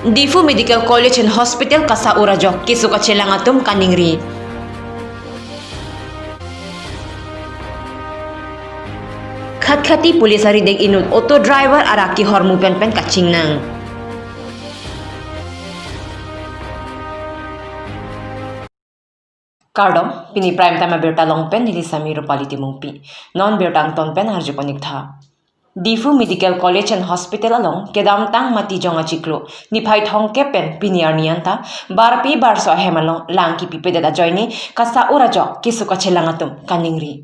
Difu Medical College and Hospital Kasaura Jok kisuka Chelangatum Kaningri. Khat-khati pulis hari deg inut auto driver araki hormu pen kacing nang. Kardom pini prime time berta long pen nili samiro paliti mungpi non bertang ton pen harju konik tha. Difu Medical College and Hospital along kedam tang mati jonga ciklo ni phai thong kepen piniar nianta barpi barso hemalong langki pipe da joini kasa ura jok kisuka chelangatum kaningri.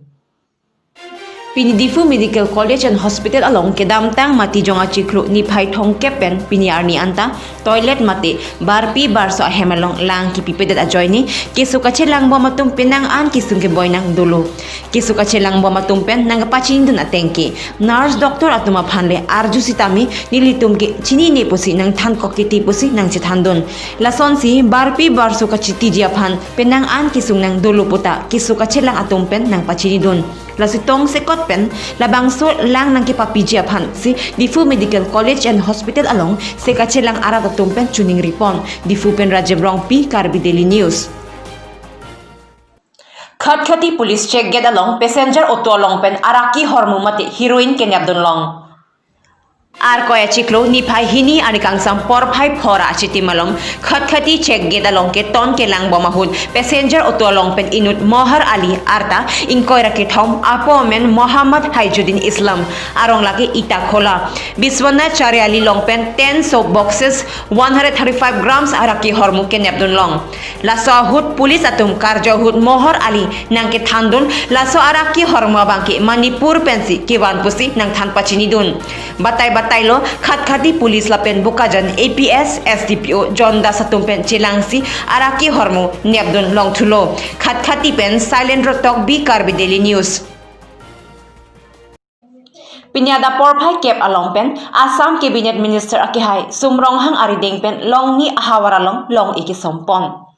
Pini Difu Medical College and Hospital along kedam tang mati jonga ciklo ni phai thong kepen piniar nianta toilet mate barpi barso hemalong langki pipe da joini kisuka chelang bo matum penang an kisung ke boinang dulu kisuka chelang bo matum pen nang pachin dun atengki nurse doctor atuma phanle arju sitami nilitum ke chini ne posi nang than kokti ti posi nang che thandon lason si barpi barso ka chiti dia phan penang an kisung nang dulu puta kisuka chelang atum pen nang pachini dun lasitong sekot pen labang so lang nang kipapijia phan si Difu Medical College and Hospital along seka chelang ara tumpen chuning ripon Difu pen Rajebrong P Karbi Daily News. Khat-khati police check get along passenger auto along pen araki hormu mate heroin kenyabdon long. Ar koya ciklo ni phai hini ani kangsam por phai phora chiti malong khat-khati check get along ke ton ke lang bomahun passenger auto along pen inut Mohar Ali arta inkoira ke thom apo men Muhammad Haijuddin Islam arong lagi ita khola Biswanath Chariali long pen 10 soap boxes 135 grams araki hormu ke nepdun long laso hut police atum karjo hut Mohar Ali nang ke thandun laso araki hormu bangki Manipur pensi kiwan pusi nang than pachini dun Batay-batay lo khat-khati pulis lapen bukajan APS SDPO John Das atumpen Chilangsi araki hormu nepdun long thulo khat-khati pen silent rotok B Karbi Daily News. Pinyada porphai kep along pen Assam Cabinet Minister akihai Sumronghang arideng pen long ni ahawaralong long iki sompon.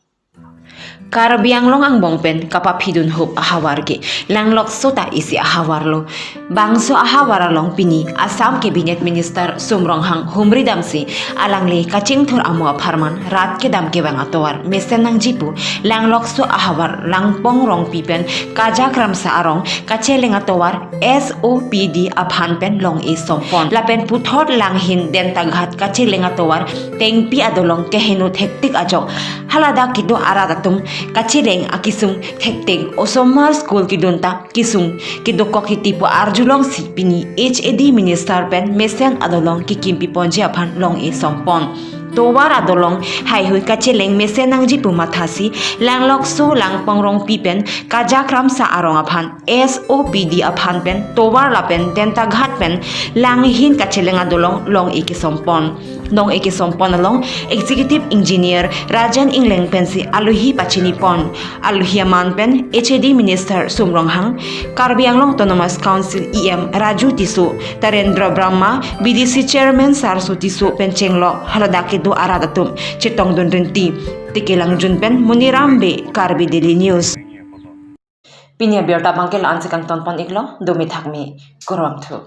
Karabiang long ang bongpen kapapidun hop ahawarge langlok sota isi ahawarlo bangso ahawaralong pini Assam Cabinet Minister Sumronghang humri damsi alangle kaching thur amo pharman rat ke dam ke bang atowar mesen nang jipu langlok so ahawar langpong rong pipen kajak ramsa arong kacheleng atowar SOPD aphan pen long e sompon lapen puthot langhin den taghat kacheleng atowar tengpi adolong kehenut hektik ajok halada kido aradatum kachileng akisung thektek osomar school kidunta kisung kidokok hitipo arjulong sipini HAD minister pen mesen adolong kikimpi ponje aphan long e sompon towar adolong hai hui kachileng mesen nang jipu mathasi langlok so langpong rong pipen kajakram sa arong aphan SOPD aphan pen towar lapen tenta ghat pen langhin kachileng adolong long e kisompon nong eki sompon along executive engineer Rajan Ingleng pensi aluhi pachini pon aluhi man pen HAD minister Sumronghang Karbianglong Autonomous Council EM Raju Tisu Tarendra Brahma BDC chairman Sarsu Tisu penchenglo haladake do aradatum chitong dun rinti tikilang jun pen Munirambe Karbi Daily News. Pinya biarta bangkel ansikang tonpon iglo dumi thakmi korwam thu.